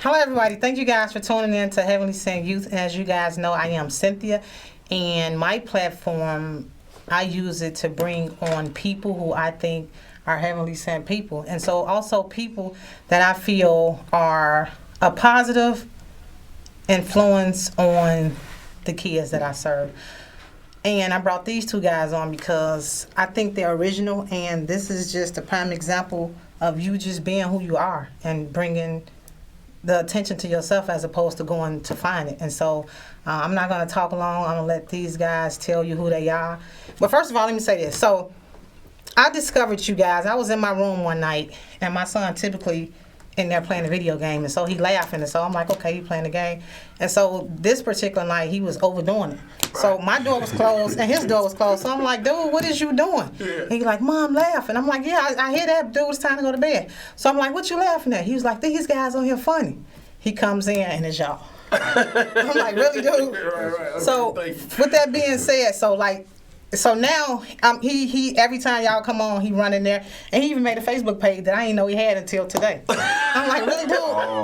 Hello, everybody. Thank you guys for tuning in to Heavenly Sent Youth. As you guys know, I am Cynthia, and my platform, I use it to bring on people who I think are heavenly sent people. And so also people that I feel are a positive influence on the kids that I serve. And I brought these two guys on because I think they're original, and this is just a prime example of you just being who you are and bringing the attention to yourself as opposed to going to find it. And so I'm not going to talk long. I'm going to let these guys tell you who they are. But first of all, let me say this. So I discovered you guys. I was in my room one night, and my son typically in there playing a video game, and so he laughing, and so I'm like, okay, he playing the game. And so this particular night, he was overdoing it. So my door was closed, and his door was closed. So I'm like, dude, what is you doing? Yeah. And he's like, Mom, laughing. I'm like, yeah, I hear that, dude, it's time to go to bed. So I'm like, what you laughing at? He was like, these guys on here funny. He comes in, and it's y'all. I'm like, really, dude? Right. So with that being said, so now he every time y'all come on, he run in there, and he even made a Facebook page that I didn't know he had until today. I'm like, really, dude?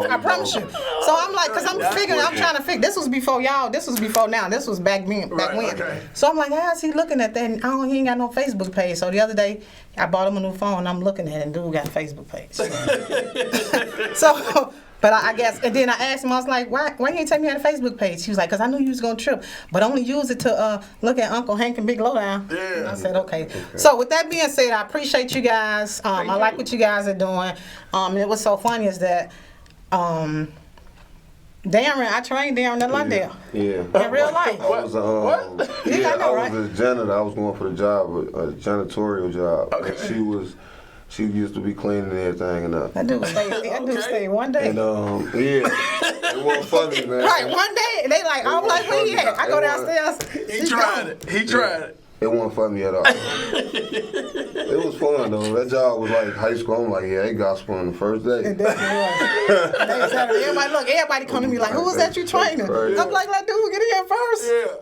I promise you. So I'm like, cause I'm trying to figure. This was before y'all. This was before now. This was back when. Okay. So I'm like, how's he looking at that? And he ain't got no Facebook page. So the other day, I bought him a new phone. And I'm looking at it, and dude got a Facebook page. So. But I guess, and then I asked him, I was like, why you ain't take me on a Facebook page? He was like, because I knew you was going to trip, but only use it to look at Uncle Hank and Big Lowdown. Yeah. And I said, okay. So with that being said, I appreciate you guys. I like what you guys are doing. And it was so funny is that Darren, I trained Darren in Londale. Yeah. In real life. I was, what? Yeah, I was a janitor. I was going for the job, a janitorial job. Okay. She used to be cleaning everything and That dude stayed one day. And it wasn't funny, man. Right, one day, they like, I'm like, where he at? I go downstairs. He tried it. It wasn't funny at all. It was fun though. That job was like high school. I'm like, yeah, they gospel on the first day. It definitely was. Everybody come to me like, who was that you training? I'm like, dude, get in first. Yeah.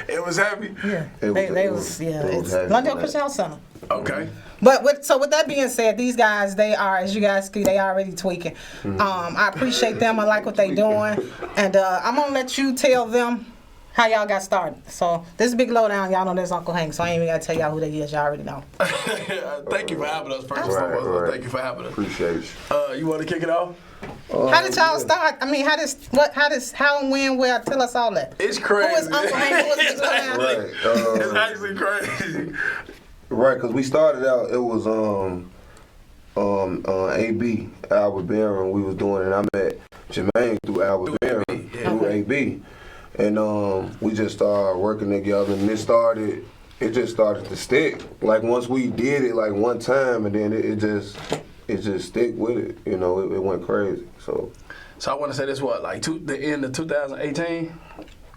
It was happy. Yeah, it's Londale Christian Health Center. Okay. But with that being said, these guys, they are, as you guys see, they already tweaking. I appreciate them. I like what they doing, and I'm gonna let you tell them how y'all got started. So this is Big Lowdown. Y'all know there's Uncle Hank, so I ain't even gotta tell y'all who they is. Y'all already know. Thank you for having us. First and foremost, thank you for having us. Appreciate you. You want to kick it off? How did y'all start? I mean, how and when, where? Tell us all that. It's crazy. Who is Uncle Hank? Who is Big Lowdown? It's actually crazy. Right, because we started out, it was AB, Albert Barron, we was doing it. I met Jermaine through Albert Barron, through AB. And we just started working together, and it just started to stick. Like once we did it like one time, and then it just stick with it. You know, it went crazy. So I want to say this, the end of 2018?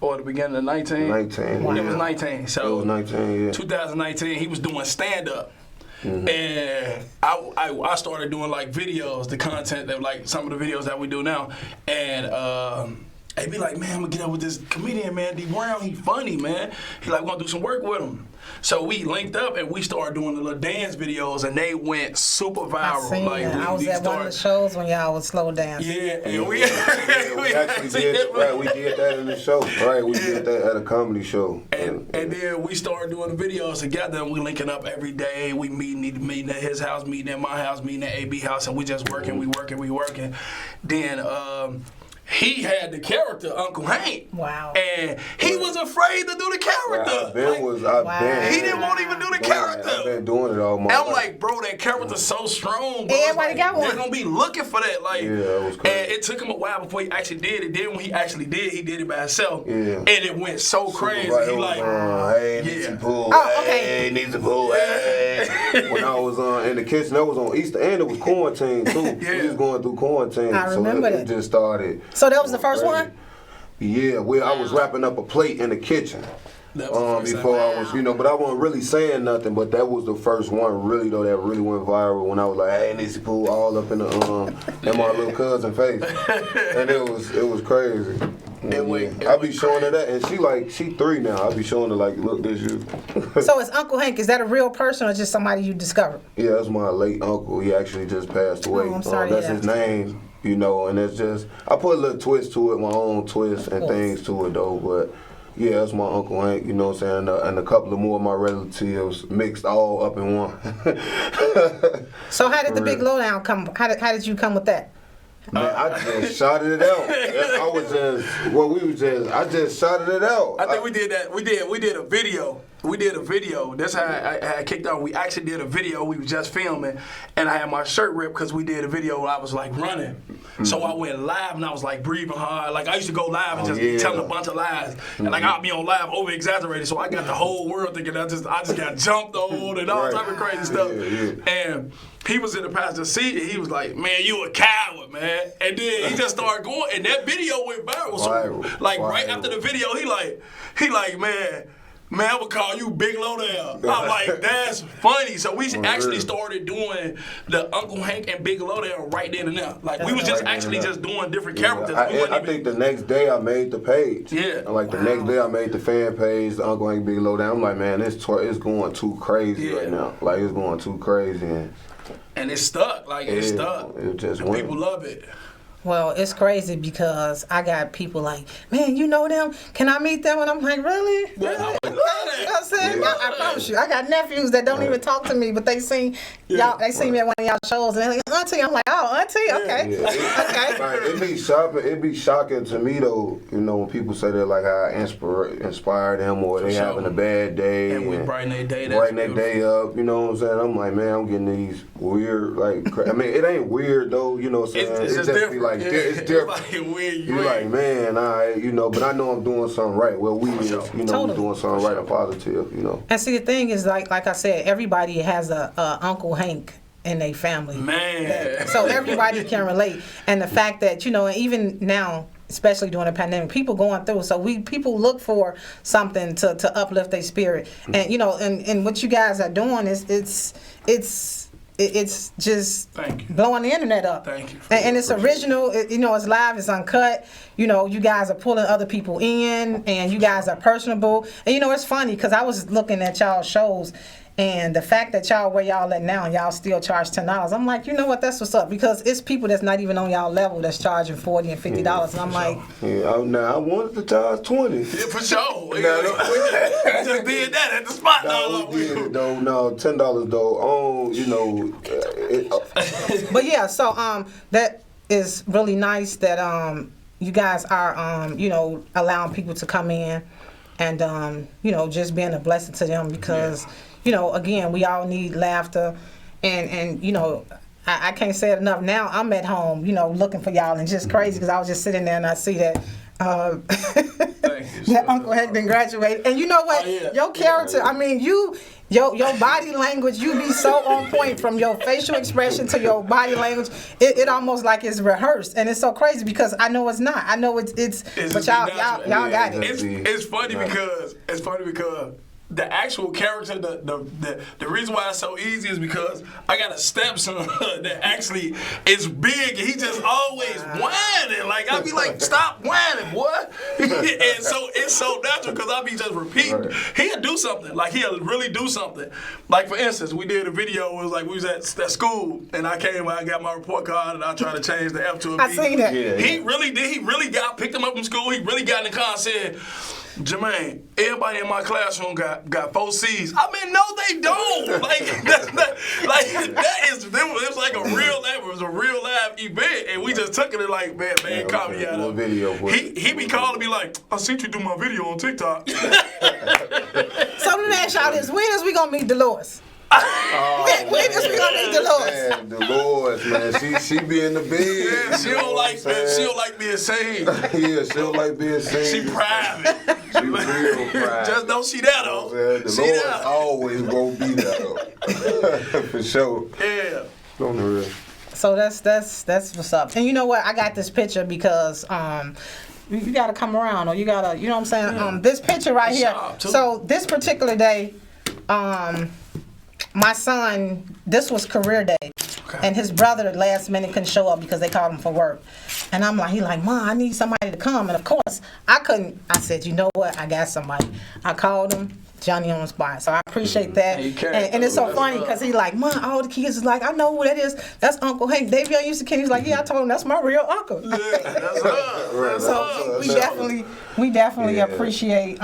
Or the beginning of 19? 19. Wow. It was 19. So it was 19, yeah. 2019, he was doing stand-up. Mm-hmm. And I started doing like videos, the content that like some of the videos that we do now. And they be like, man, I'm gonna get up with this comedian, man, D Brown, he funny, man. He like, wanna do some work with him. So we linked up and we started doing the little dance videos, and they went super viral. I was at one of the shows when y'all was slow dancing. Yeah, and we actually did. Right, we did that in the show. Right, we did that at a comedy show. And then we started doing the videos together, and we linking up every day. We meeting at his house, meeting at my house, meeting at AB house, and we just working, we working. Then he had the character Uncle Hank. Wow. And he was afraid to do the character. He didn't want to even do the character. I've been doing it all my life. I'm like, bro, that character's so strong, bro. Everybody got one. They're going to be looking for that. Like, yeah, that was crazy. And it took him a while before he actually did it. Then when he actually did, he did it by himself. Yeah. And it went so crazy. Right, he like, hey, needs some pool. Hey, needs some pool. Hey. When I was in the kitchen, that was on Easter, and it was quarantine, too. Yeah. We was going through quarantine. I remember it just started. So that was the first one? Yeah, I was wrapping up a plate in the kitchen. Before I was, but I wasn't really saying nothing. But that was the first one, really though, that really went viral. When I was like, "Hey, Nisi Poo," all up in the in my little cousin face, and it was crazy. I be showing her that, and she 3 now. I be showing her like, look, this you. So is Uncle Hank, is that a real person or just somebody you discovered? Yeah, that's my late uncle. He actually just passed away. Oh, I'm sorry. That's his name, you know, and it's just, I put a little twist to it, my own twist and things to it though, but yeah, that's my Uncle Hank, you know what I'm saying, and a couple of more of my relatives mixed all up in one. So how did the big lowdown come? How did you come with that? Man, I just shouted it out. I just shouted it out. I think we did that. We did a video. That's how I kicked off. We actually did a video. We was just filming, and I had my shirt ripped because we did a video where I was like running. So I went live and I was like breathing hard. Like I used to go live and just be telling a bunch of lies, and like I'll be on live over exaggerated. So I got the whole world thinking I just got jumped on and all type of crazy stuff. And he was in the passenger seat and he was like, "Man, you a coward, man." And then he just started going, and that video went viral. So right after the video, he like, man, I would call you Big Lowdown. I'm like, that's funny. So we actually started doing the Uncle Hank and Big Lowdown right then and there. Like we was just just doing different characters. I think the next day I made the page. Yeah. And like the next day I made the fan page, the Uncle Hank Big Lowdown. I'm like, man, it's going too crazy right now. Like it's going too crazy. And it's stuck. Like it's stuck. It just and people love it. Well, it's crazy because I got people like, man, you know them? Can I meet them? And I'm like, really? Yeah, You know what I'm saying? I promise you. I got nephews that don't even talk to me, but they seen y'all. They see me at one of y'all shows, and they're like, Auntie. I'm like, oh, Auntie, okay, okay. Like, it be shocking to me though, you know, when people say that like I inspired them or they having a bad day and we brighten their day. Brighten their day up, you know what I'm saying? I'm like, man, I'm getting these weird, like, I mean, it ain't weird though, you know what I'm saying? It's just different. Be like, it's different. You're like, man, you know, but I know I'm doing something right. Well, we is, you know, we doing something right and positive, you know. And see, the thing is, like I said, everybody has a Uncle Hank in their family. Man. So everybody can relate. And the fact that, you know, and even now, especially during the pandemic, people going through. So people look for something to uplift their spirit. And, you know, and what you guys are doing is it's just blowing the internet up. Thank you. And it's original. You know, it's live. It's uncut. You know, you guys are pulling other people in, and you guys are personable. And you know, it's funny because I was looking at y'all's shows, and the fact that y'all where y'all at now, and y'all still charge $10. I'm like, you know what? That's what's up, because it's people that's not even on y'all level that's charging $40 and $50. And I'm like, now I wanted to charge $20. Yeah, for sure. We just did that at the spot. No, we did it though. No, $10 though. Oh, you know. But yeah, so that is really nice that you guys are you know, allowing people to come in and you know, just being a blessing to them, because you know, again, we all need laughter, and you know, I can't say it enough. Now I'm at home, you know, looking for y'all, and just crazy because I was just sitting there and I see that that Uncle had been graduated, and you know what, your character, I mean, your body language, you be so on point from your facial expression to your body language. It almost like it's rehearsed, and it's so crazy because I know it's not. I know it's but y'all got it. It's funny because the actual character, the reason why it's so easy is because I got a stepson that actually is big, and he just always whining. Like I be like, stop whining, boy. And so it's so natural because I be just repeating. He'll do something, like he'll really do something. Like for instance, we did a video. It was like we was at school, and I got my report card, and I tried to change the F to a B. I seen that. He really did. He really picked him up from school. He really got in the car and said, Jermaine, everybody in my classroom got 4 C's. I mean, no, they don't. Like that's not, like it was like a real laugh. It was a real live event, and we just took it like, man, call me out of it. He be calling me like, I seen you do my video on TikTok. So let me ask y'all this: when is we gonna meet Dolores? When is we gonna meet Dolores? Man, Dolores, man, she be in the bed. Yeah, she don't like being seen. Yeah, she don't like being seen. She private. She real private. Just don't see that though. Dolores always won't be there though. For sure. Yeah. On the real. So that's what's up. And you know what? I got this picture because you gotta come around, or you gotta, you know what I'm saying? This picture right here. So this particular day, my son, this was career day. And his brother last minute couldn't show up because they called him for work. And I'm like, he like, Mom, I need somebody to come. And of course, I couldn't. I said, you know what? I got somebody. I called him. Johnny on the spot. So I appreciate that. And it's so funny because he like, Mom, all the kids is like, I know who that is. That's Uncle Hank. Davion used to kid. He's like, yeah, I told him that's my real uncle. Yeah, that's her. So we definitely appreciate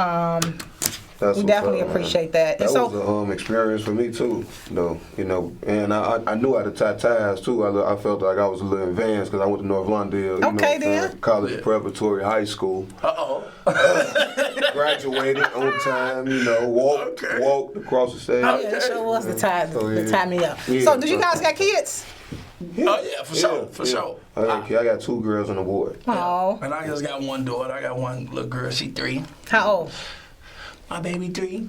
we definitely appreciate that. That so, was an experience for me too, though. You know, and I knew how to tie ties too. I felt like I was a little advanced because I went to North Lawndale. Okay, then. College preparatory high school. Graduated on time. You know, walked across the stage. oh yeah, it sure was the tie me up. Yeah, So, do you guys got kids? Yeah. Oh yeah, for sure. I got 2 girls and a boy. Oh, And I just got one daughter. I got one little girl. She 3. how old? My baby 3.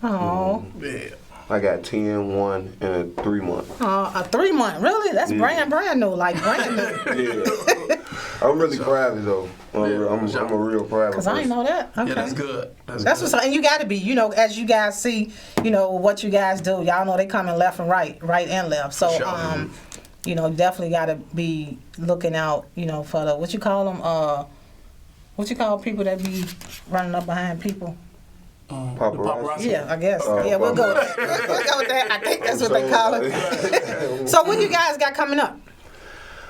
Oh, Yeah. I got 10, 1, and a 3 month. a 3 month. Really? That's brand new, like brand new. Yeah. I'm really private though. I'm a real private. Cause I didn't know that. Okay. Yeah, that's good. That's what's up. And you got to be, you know, as you guys see, you know, what you guys do. Y'all know they coming left and right and left. So, Sure. you know, definitely got to be looking out, you know, for the, what you call them, what you call people that be running up behind people? Paparazzi. Yeah, I guess. Yeah, we'll go with that. We'll go with that. I think that's what they call it. So what you guys got coming up?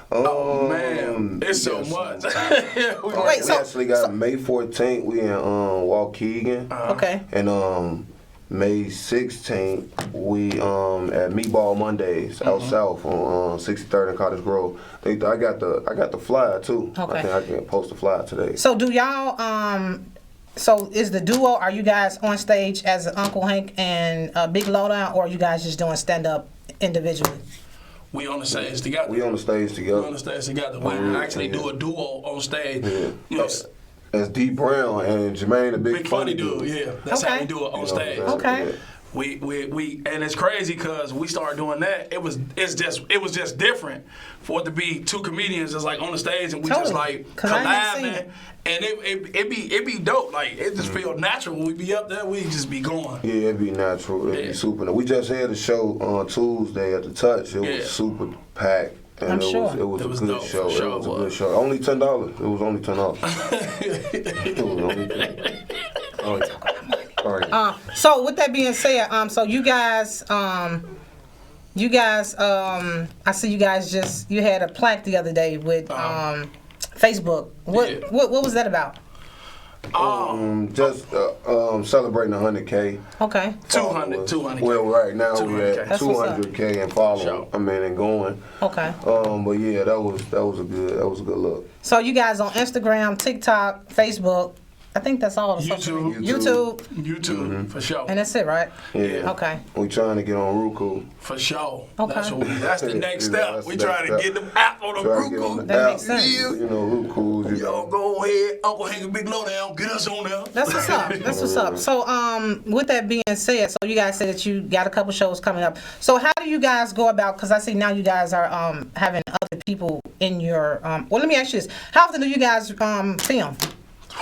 Oh man, it's so much. Wait, we actually got May 14th. We in Waukegan. Okay. And May 16th, we at Meatball Mondays out south on 63rd and Cottage Grove. I got the flyer too. Okay. I think I can post the flyer today. So do y'all so is the duo, are you guys on stage as Uncle Hank and Big Lowdown, or are you guys just doing stand up individually? We on the stage together. We on the stage together. We on the stage together. We actually do a duo on stage. Yeah. You know, As D Brown and Jermaine, the big funny dude. Yeah, that's how Okay. we do it on stage. Okay. We and it's crazy because we started doing that. It was just different for it to be 2 comedians just like on the stage and we just Totally. like 'Cause I ain't seen collabing, and it be dope. Like it just feel natural when we be up there. We just be going. Yeah, it'd be natural. It'd Yeah. be super. We just had a show on Tuesday at the Touch. It was super packed. And I'm sure. it was It was a good dope, show. for sure It was a it good was. show. Only $10. It was only $10. It was only $10. All right. So with that being said, so you guys, I see you guys you had a plaque the other day with Facebook. What was that about? Just celebrating 100K. Okay. 200. Well, right now we 200K. at That's what's up. 200K and following. Sure. I mean, and going. Okay. But yeah, that was a good look. So you guys on Instagram, TikTok, Facebook. I think that's all the social media. YouTube. For sure. And that's it, right? Yeah. Okay. We trying to get on Roku. For sure. Okay. That's the next Yeah, step. that's We the trying next to step. get them app on the Trying to get on Roku. the That app. makes sense. You know, Roku. Yo, go ahead, Uncle Hank and Big Lowdown, get us on there. That's what's up. That's what's up. So, with that being said, so you guys said that you got a couple shows coming up. So, how do you guys go about? Because I see now you guys are having other people in your. Well, let me ask you this: how often do you guys film?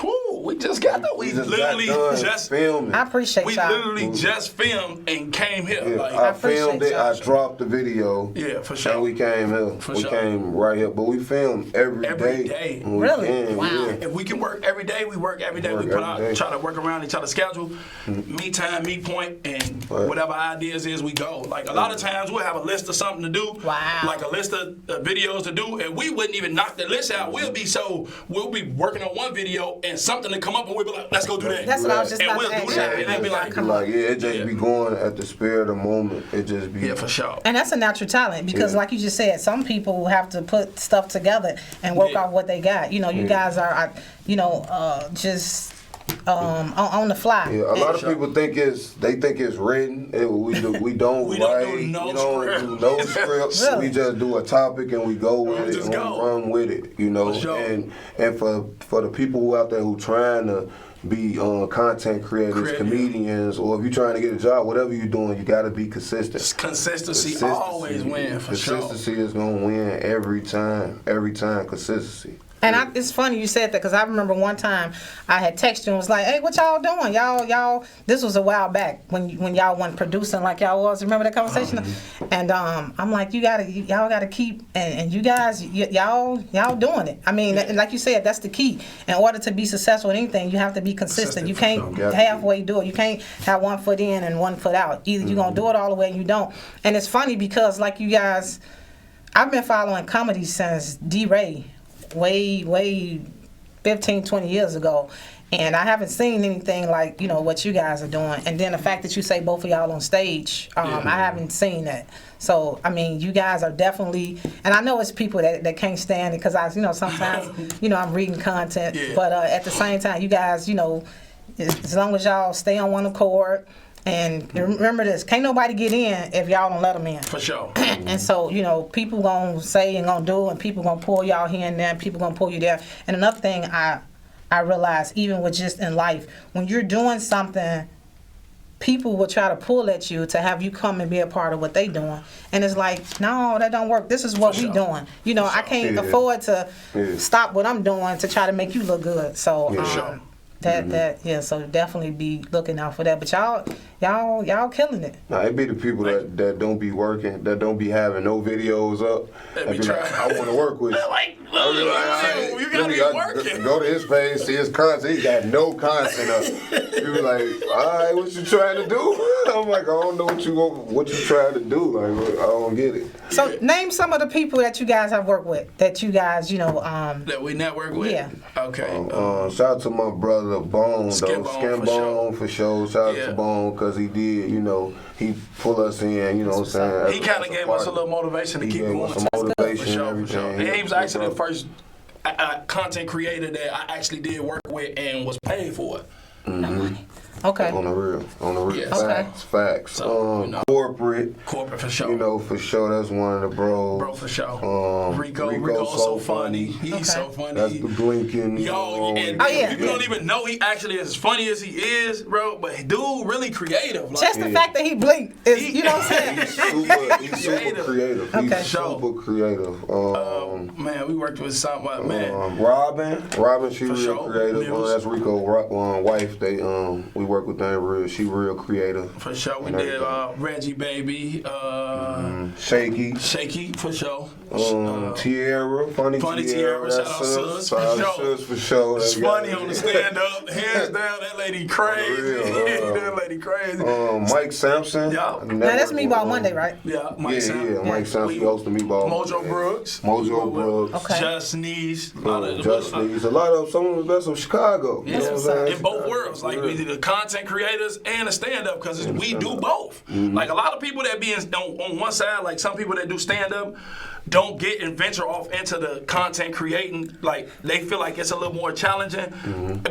Whew, we just got there. We just literally got done just filming. I appreciate we y'all. literally just filmed and came here. Yeah, Like, I appreciate filmed it. y'all. I dropped the video. Yeah, for sure. And we came here. We sure. came right here, but we film every day. when we Really? can, Wow. yeah. if we can work every day, we work every day. Work We put every out, day. try to work around each other's schedule, me time, me point, and Right. whatever ideas is, we go. Like a lot of times, we'll have a list of something to do. Wow. Like a list of videos to do, and we wouldn't even knock the list out. We'll be working on one video, and something to come up, and we'll be like, let's go do that. That's what I was just And about we'll to do ask that, y'all. and it'll be like, Come Like, yeah, it just Yeah. be going at the spirit of the moment. It just be. yeah, for sure. And that's a natural talent because, Yeah. like you just said, some people have to put stuff together and work Yeah. off what they got. You know, you guys are, just on the fly. Yeah, a lot of people think it's written. We don't We don't do write. no We don't script. do no scripts. Really? We just do a topic and we go with We it just and go. we run with it. You know, For sure. and for the people who out there who trying to be content creators, comedians, or if you're trying to get a job, whatever you're doing, you got to be consistent. Consistency always wins, for sure. Consistency is gonna win every time. Every time, consistency. And it's funny you said that because I remember one time I had texted you and was like, "Hey, what y'all doing? Y'all." This was a while back when y'all weren't producing like y'all was. Remember that conversation? And I'm like, y'all gotta keep and you guys y'all doing it. I mean, like you said, that's the key. In order to be successful in anything, you have to be consistent. You can't halfway do it. You can't have 1 foot in and 1 foot out. Either you're gonna do it all the way, or you don't. And it's funny because like you guys, I've been following comedy since D-Ray. Way 15, 20 years ago, and I haven't seen anything like what you guys are doing. And then the fact that you say both of y'all on stage, I haven't seen that. So I mean, you guys are definitely, and I know it's people that can't stand it because I sometimes I'm reading content, but at the same time, you guys as long as y'all stay on one accord. And remember this, can't nobody get in if y'all don't let them in. For sure. And so, people gonna say and gonna do, and people gonna pull y'all here and there, and people gonna pull you there. And another thing I realize, even with just in life, when you're doing something, people will try to pull at you to have you come and be a part of what they doing. And it's like, no, that don't work. This is what we doing. I can't afford to stop what I'm doing to try to make you look good. So, so definitely be looking out for that. But y'all killing it. Nah, it be the people that don't be working, that don't be having no videos up. That be like, I want to work with you. You gotta be working. Go to his page, see his content. He got no content up. You be like, all right, what you trying to do? I'm like, I don't know what you trying to do. Like, I don't get it. So name some of the people that you guys have worked with. That you guys, that we network with. Yeah. Okay. Shout out to my brother Bone, Skin though. Bone, Skin Bone for sure. Shout out to Bone because he did, he pulled us in. You know what I'm saying? He kind of gave us a little motivation to keep going. He gave us some motivation and everything. And he was actually the first content creator that I actually did work with and was paid for it. Mm-hmm. Okay. On the real. Yes. Facts. So, corporate for sure. For sure. That's one of the bros. Bro, for sure. Rico's so funny. He's so funny. That's the blinking. People don't even know he actually is as funny as he is, bro. But dude, really creative. Like, just the fact that he blinked is, you know what I'm saying? He's super creative. Okay. He's super creative. Man, we worked with something, man. Robin, she real creative. That's Rico's wife. We work with them she real creative. For sure. We did Reggie Baby. Shaky, for sure. Tierra, funny Tierra. Shout out Sus, for sure. It's funny on the stand up. Hands down, that lady crazy. That lady crazy. Mike Sampson. Yeah. Now that's Meatball Monday, right? Yeah, Mike Sampson. Yeah, Mike Sampson hosted Meatball. Mojo Brooks. Okay. Just Needs. A lot of some of the best of Chicago. Yes, in both worlds. Like we the content creators and the stand up because we do both. Like a lot of people that be on one side, like some people that do stand up don't get and venture off into the content creating. Like they feel like it's a little more challenging.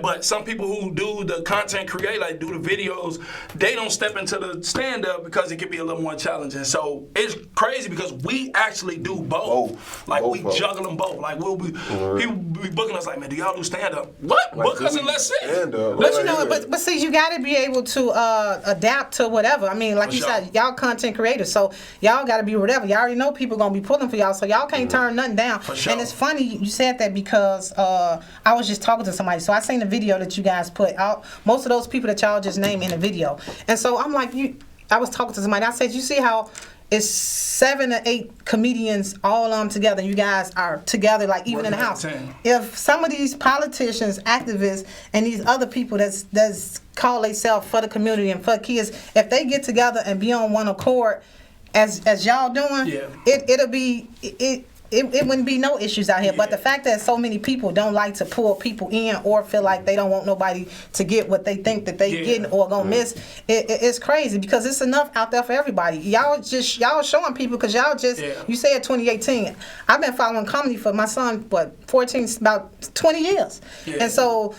But some people who do the content create, like do the videos, they don't step into the stand up because it can be a little more challenging. So it's crazy because we actually do both. Like we juggle them both. Like people be booking us like, man, do y'all do stand up? What? Book us and let's see. But see, you got to be able to adapt to whatever. I mean, like you said, y'all content creators, so y'all got to be whatever. Y'all already know people gonna be pulling for y'all, so y'all can't turn nothing down. And it's funny you said that because I was just talking to somebody, so I seen the video that you guys put out. Most of those people that y'all just named in the video, and so I'm like, I was talking to somebody. I said, you see how it's 7 or 8 comedians all together. You guys are together, like even in the house. If some of these politicians, activists, and these other people that's call themselves for the community and for kids, if they get together and be on one accord, as y'all doing, it wouldn't be no issues out here. But the fact that so many people don't like to pull people in or feel like they don't want nobody to get what they think that they getting or gonna miss, it's crazy because it's enough out there for everybody. Y'all showing people because y'all just you said 2018. I've been following comedy for my son about 20 years, and so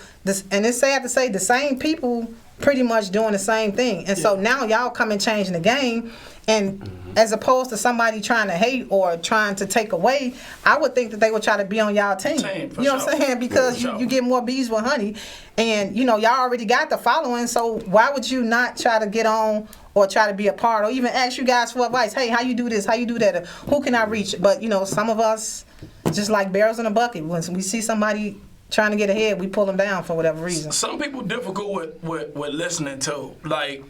and it's sad to say the same people pretty much doing the same thing, and so now y'all come and changing the game. And as opposed to somebody trying to hate or trying to take away, I would think that they would try to be on y'all team. You know what I'm saying? Because you get more bees with honey. And, y'all already got the following, so why would you not try to get on or try to be a part, or even ask you guys for advice. Hey, how you do this? How you do that? Or who can I reach? But some of us, just like barrels in a bucket, when we see somebody trying to get ahead, we pull them down for whatever reason. Some people difficult with listening to. Like,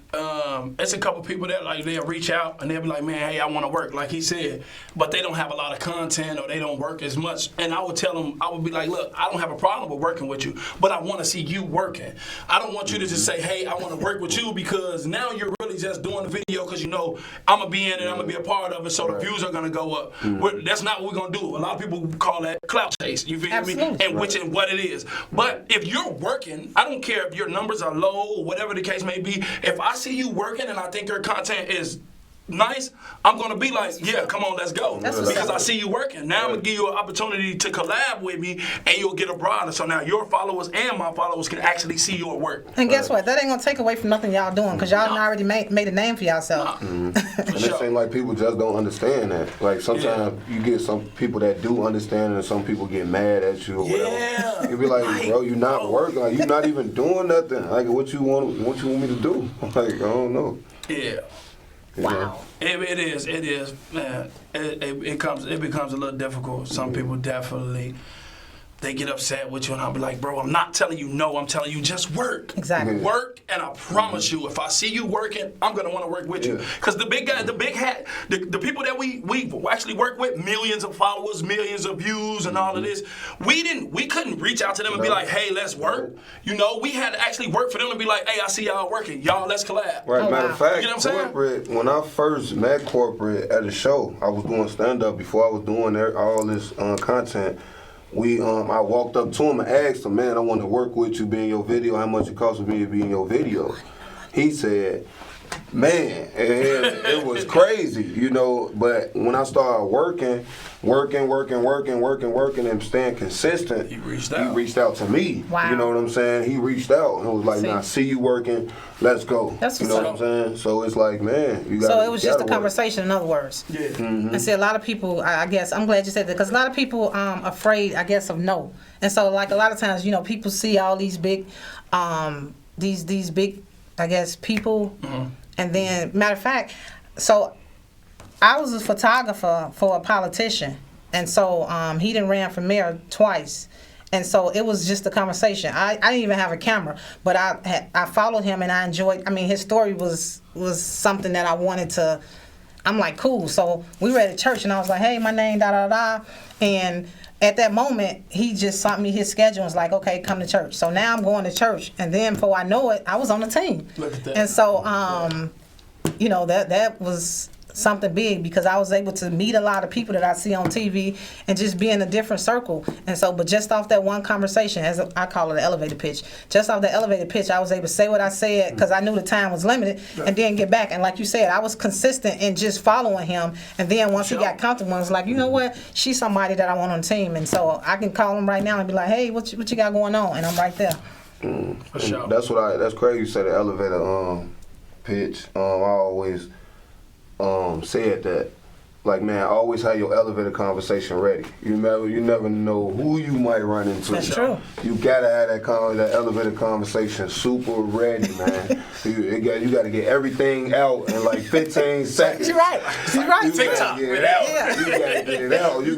it's a couple people that they'll reach out and they'll be like, man, hey, I want to work, like he said, but they don't have a lot of content or they don't work as much. And I would tell them, I would be like, look, I don't have a problem with working with you, but I want to see you working. I don't want you to just say, hey, I want to work with you, because now you're really just doing the video because I'm going to be in it, I'm going to be a part of it, so the views are going to go up. That's not what we're going to do. A lot of people call that clout chase, you feel me? And which is what it is. But if you're working, I don't care if your numbers are low or whatever the case may be, if I see you working and I think your content is nice, I'm going to be like, yeah, come on, let's go. Because I see you working. Now I'm going to give you an opportunity to collab with me, and you'll get abroad. So now your followers and my followers can actually see your work. And guess what? That ain't going to take away from nothing y'all doing, because y'all already made a name for yourself. And it seems like people just don't understand that. Like, sometimes you get some people that do understand, and some people get mad at you or whatever. You be like, bro, you're not working. Like, you're not even doing nothing. Like, what you want me to do? Like, I don't know. Yeah. Wow. It is, man. It becomes a little difficult. Some people definitely, they get upset with you, and I'll be like, bro, I'm not telling you no, I'm telling you just work. Exactly. Work, and I promise you, if I see you working, I'm gonna want to work with you. Because the big guy, the big hat, the people that we actually work with, millions of followers, millions of views, and all of this, we couldn't reach out to them and be like, hey, let's work. We had to actually work for them to be like, hey, I see y'all working, y'all, let's collab. Right. Matter of fact, you know what I'm saying? corporate, when I first met corporate at a show, I was doing stand-up before I was doing all this content. I walked up to him and asked him, man, I want to work with you, be in your video. How much it costs for me to be in your video? He said, man, it was crazy, But when I started working and staying consistent, He reached out to me. Wow. You know what I'm saying? He reached out and was like, nah, see you working, let's go. That's you know what I'm saying? So it's like, man, you got. So it was just a conversation, in other words. Yeah. And see, a lot of people, I guess, I'm glad you said that, because a lot of people afraid, I guess, of no. And so, like, a lot of times, people see all these big, these big, I guess, people. And then, matter of fact, so I was a photographer for a politician. And so he done ran for mayor twice. And so it was just a conversation. I didn't even have a camera, but I followed him and I enjoyed. His story was something that I wanted to. I'm like, cool. So we were at a church and I was like, hey, my name, da da da. And at that moment, he just sent me his schedule and was like, okay, come to church. So now I'm going to church. And then before I know it, I was on the team. Look at that. And so, that was something big, because I was able to meet a lot of people that I see on TV and just be in a different circle. And so, but just off that one conversation, as I call it, an elevator pitch, just off the elevator pitch, I was able to say what I said, because I knew the time was limited, and then get back. And like you said, I was consistent in just following him. And then once he got comfortable, I was like, you know what? She's somebody that I want on the team. And so I can call him right now and be like, hey, what you got going on? And I'm right there. For sure. That's crazy you said the elevator pitch. I always said that, like, man, always have your elevator conversation ready. You never know who you might run into. That's true. You gotta have that elevator conversation super ready, man. you got to get everything out in like 15 seconds. She's right. TikTok. You gotta get it out. You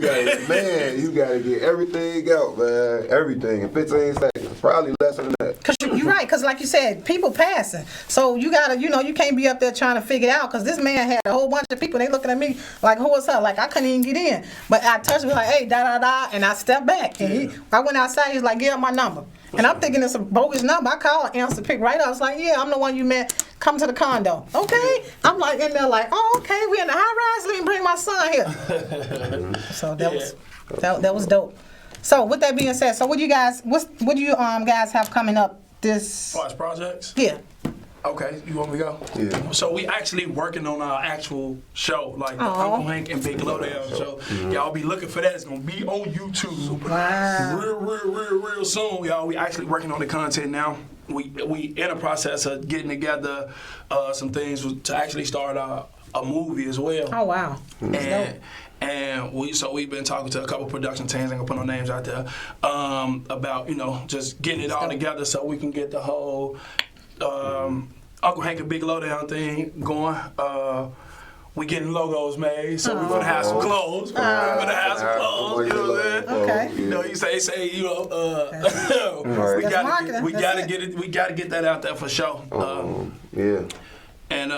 gotta get everything out, man. Everything in 15 seconds. Probably less than that. Cause you're right, because like you said, people passing. So you gotta, you can't be up there trying to figure it out, because this man had a whole bunch of people, they looking at me like, who was her? Like, I couldn't even get in. But I touched me like, hey, da da da, and I stepped back. And I went outside, he was like, give up my number. And I'm thinking it's a bogus number. I called, answered, pick right up. I was like, yeah, I'm the one you met. Come to the condo. Okay. I'm like in there like, oh, okay, we in the high rise. Let me bring my son here. So that was dope. So with that being said, so what do you guys guys have coming up this? As far as projects? Yeah. Okay, you want me to go? Yeah. So we actually working on our actual show, like the Uncle Hank and Big Lowdown show. Y'all be looking for that. It's gonna be on YouTube. Wow. Real soon, y'all. We actually working on the content now. We in a process of getting together some things to actually start a movie as well. Oh wow. And we've been talking to a couple production teams, I'm gonna put no names out there, about just getting it all together so we can get the whole Uncle Hank a big lowdown thing going. We getting logos made, so we're gonna have some clothes. We're gonna have some clothes. You know what I'm saying? Okay. You know, you say, you know, we That's gotta marketing. we That's gotta it. get it. We gotta get that out there for sure. Yeah. And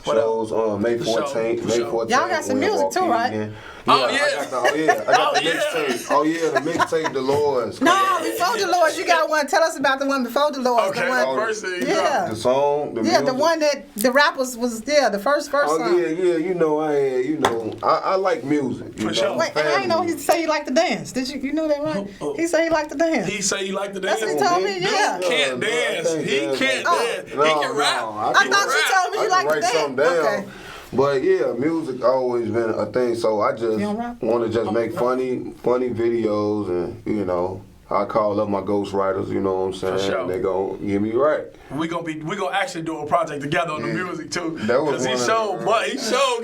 what else? Shows May For sure, 14th. for May sure. 14th. Y'all got some we'll music walk too, in right? again. Oh, I got the mixtape. Oh yeah, the mixtape, Dolores. No, before Dolores, you got one. Tell us about the one before Dolores. Okay, The one, first thing. yeah. The song, the Yeah, the music. one that the rappers was the first Oh song. yeah, you know I like music. You For know, sure. Wait, and I didn't know he family. say he liked to dance. Did you know that right? Oh. He said he liked to dance. He say he like to That's dance. what he told me. Dude Yeah. can't No, dance. I He can't can't dance. dance. He can rap. I thought you told me I you can liked to write dance. something down. Okay. But yeah, music always been a thing. So I just You don't rap? want to just make funny videos, and you know, I call up my ghostwriters. You know what I'm saying? sure. They gonna get me right. We gonna actually do a project together on the music too. That was Cause he showed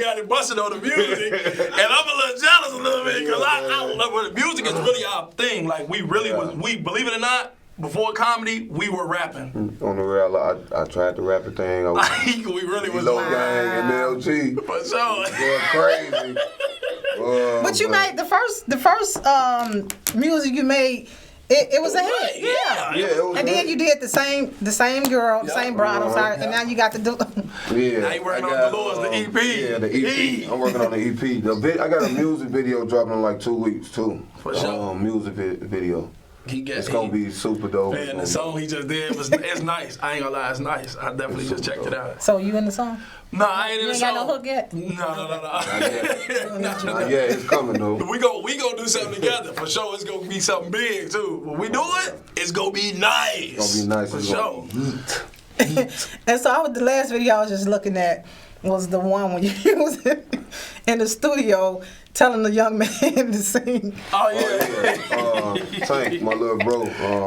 got it busted on the music, and I'm a little jealous a little bit because I love the music is really our thing. Like we really we believe it or not. Before comedy, we were rapping. On the real, I tried to rap a thing. We really was Low like, Gang, MLG. for sure. Going crazy. But you made the first music you made. It was a hit. Yeah. Yeah, it was And then you did the same girl, the same bride. I'm sorry. And now you got to do. Yeah. Now you working I on got, Dolores, the EP. Yeah, the EP. I'm working on the EP. I got a music video dropping in like 2 weeks too. For sure. Music video. It's gonna be super dope. Man, the song he just did it's nice. I ain't gonna lie, it's nice. I definitely just checked it out. So you in the song? No, I ain't in You the ain't song. got no hook yet? No. Yeah, it's coming though. We gonna do something together for sure. It's gonna be something big too. When we do it, it's gonna be nice. It's gonna be nice. For It's sure. gonna be And so the last video I was just looking at was the one when you was in the studio telling the young man to sing. Oh yeah. Tank, my little bro.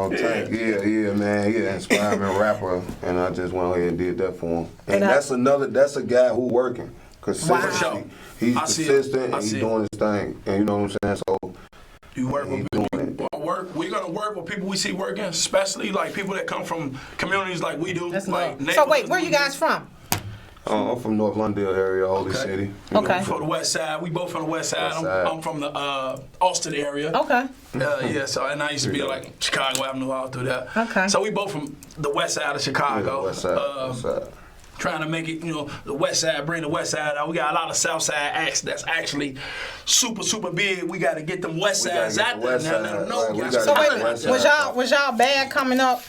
Tank, yeah, man. He an inspiring rapper, and I just went ahead and did that for him. And that's a guy who working consistently. Wow. He's I see it. consistent I and he's see it. doing his thing. And you know what I'm saying? So You work with He's people. doing We're gonna work with people we see working, especially like people that come from communities like we do. That's like love. So wait, where you guys from? I'm from North Londale area, Holy Okay. City. Okay. From the west side. We both from the west side. West side. I'm from the Austin area. Okay. Yeah, so and I used to be like Chicago Avenue all through that. Okay. So we both from the west side of Chicago. West side. Trying to make it, the west side, bring the west side out. We got a lot of south side acts that's actually super, super big. We got to get them west sides out there. So wait, was y'all bad coming up,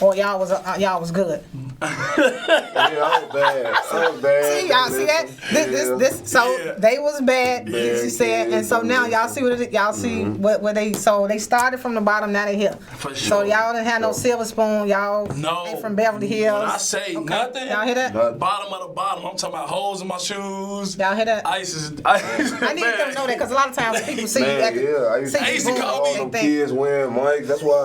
or y'all was good? Yeah, I was bad. See y'all see that this so they was bad, she said, and so now y'all see y'all see what they started from the bottom, now they here. For sure. So y'all didn't have no silver spoon, y'all No. ain't from Beverly Hills. When I say nothing, Y'all hear that? bottom of the bottom. I'm talking about holes in my shoes. Y'all hear that? I need them to know that because a lot of times people see you at the I used to boom, call they them think- kids wearing mics. That's why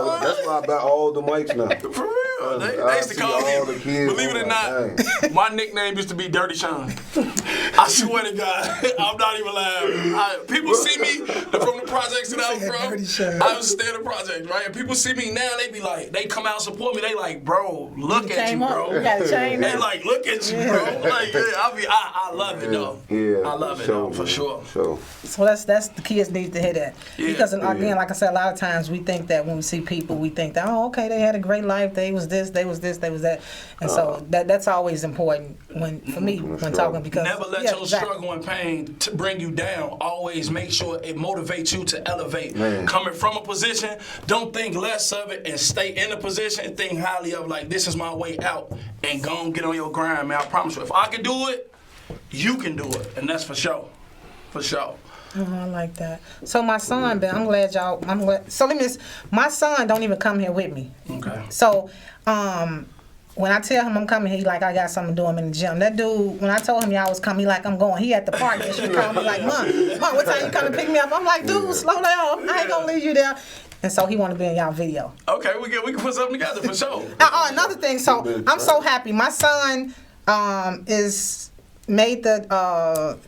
I buy all the mics now. For real. They I used to see call all the me, kids, believe it or I'm not, like, my nickname used to be Dirty Sean. I swear to God, I'm not even lying. People see me from the projects that I'm Dirty from. Sean. I was staying in the project, right? And people see me now, they be like, they come out and support me. They like, bro, look at you, came up, bro. you got a chain They now. like, look at you, bro. Like, I love it though. Yeah, I love it though, for sure. So So that's the kids need to hear that. Yeah. Because again, like I said, a lot of times we think that when we see people, we think that, oh, okay, they had a great life, they was this, they was that. And so that's always important for me when talking, because Never let your struggle and pain bring you down. Always make sure it motivates you to elevate. Man. Coming from a position, don't think less of it and stay in a position. Think highly of like, this is my way out. And go and get on your grind, man. I promise you. If I can do it, you can do it. And that's for sure. For sure. Oh, I like that. So my son, I'm glad y'all. So let me just. My son don't even come here with me. Okay. So, when I tell him I'm coming, he like, I got something to do. I'm in the gym. That dude, when I told him y'all was coming, he like, I'm going. He at the park. And she called me like, Mom, what time you coming to pick me up? I'm like, dude, slow down. I ain't gonna leave you there. And so he want to be in y'all video. Okay, we can put something together for sure. Another thing. So I'm so happy. My son is made the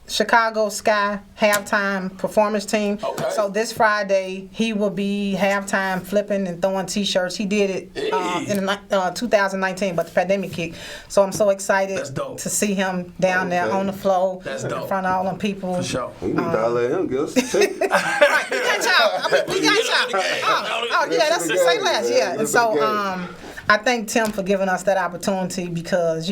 Chicago Sky halftime performance team. Okay. So this Friday he will be halftime flipping and throwing T-shirts. He did it in 2019, but the pandemic kicked. So I'm so excited That's dope. to see him down there on the floor That's in dope. front of all them people. For sure. We need to holler at him, give us a tip. Right, he got y'all. He got y'all. Oh yeah, that's say less. Yeah, and so I thank Tim for giving us that opportunity because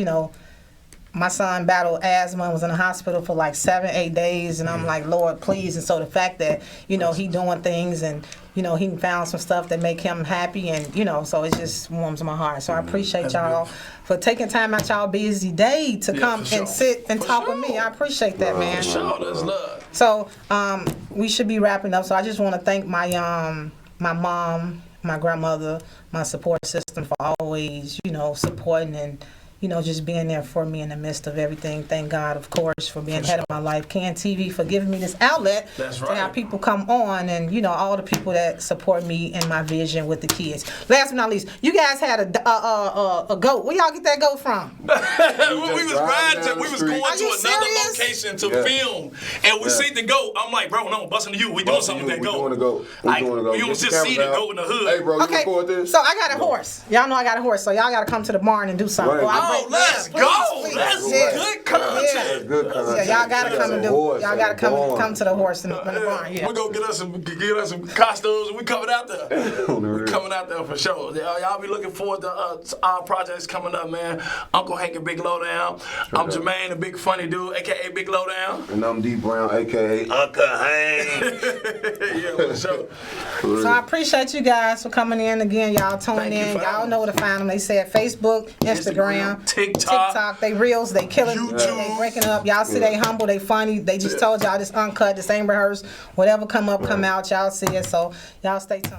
my son battled asthma and was in the hospital for like 7-8 days, and I'm like, Lord, please. And so the fact that he doing things and he found some stuff that make him happy, and so it just warms my heart. So I appreciate y'all for taking time out y'all busy day to come for sure. and sit and talk with me. I appreciate that, man. For sure, that's love. So we should be wrapping up. So I just want to thank my my mom, my grandmother, my support system for always supporting and just being there for me in the midst of everything. Thank God, of course, for being ahead of my life. Can TV for giving me this outlet That's to right. have people come on, and all the people that support me and my vision with the kids. Last but not least, you guys had a goat. Where y'all get that goat from? we was riding to, we was going Are to you another serious? location to film, and we seen the goat. I'm like, bro, no, busting to you. We doing something with that We goat. doing the goat. We doing the goat. You Get was the just see the cameras out. goat in the hood. Hey, bro, you Okay, record this? so I got a horse. Y'all know I got a horse, so y'all got to come to the barn and do something. Right. Or I Oh, break- let's yeah, go. please, That's please. Yeah. good content. That's good content. Yeah, y'all gotta come and do. Horse Y'all and gotta a come barn. to the horse in the barn. Yeah. We're gonna get us some costumes, and we coming out there. On the We real. coming out there for sure. Y'all be looking forward to our projects coming up, man. Uncle Hank and Big Lowdown. I'm up. Jermaine, the big funny dude, aka Big Lowdown. And I'm D Brown, aka Uncle Hank. Yeah, for sure. So I appreciate you guys for coming in again. Y'all tuning Thank you in. for Y'all having know where to find them. They said Facebook, Instagram, TikTok. They reels. They killing. YouTube. They breaking up. Y'all see they humble. They funny. They just told y'all this uncut. This ain't rehearsed. Whatever come up, come out. Y'all see it. So y'all stay tuned.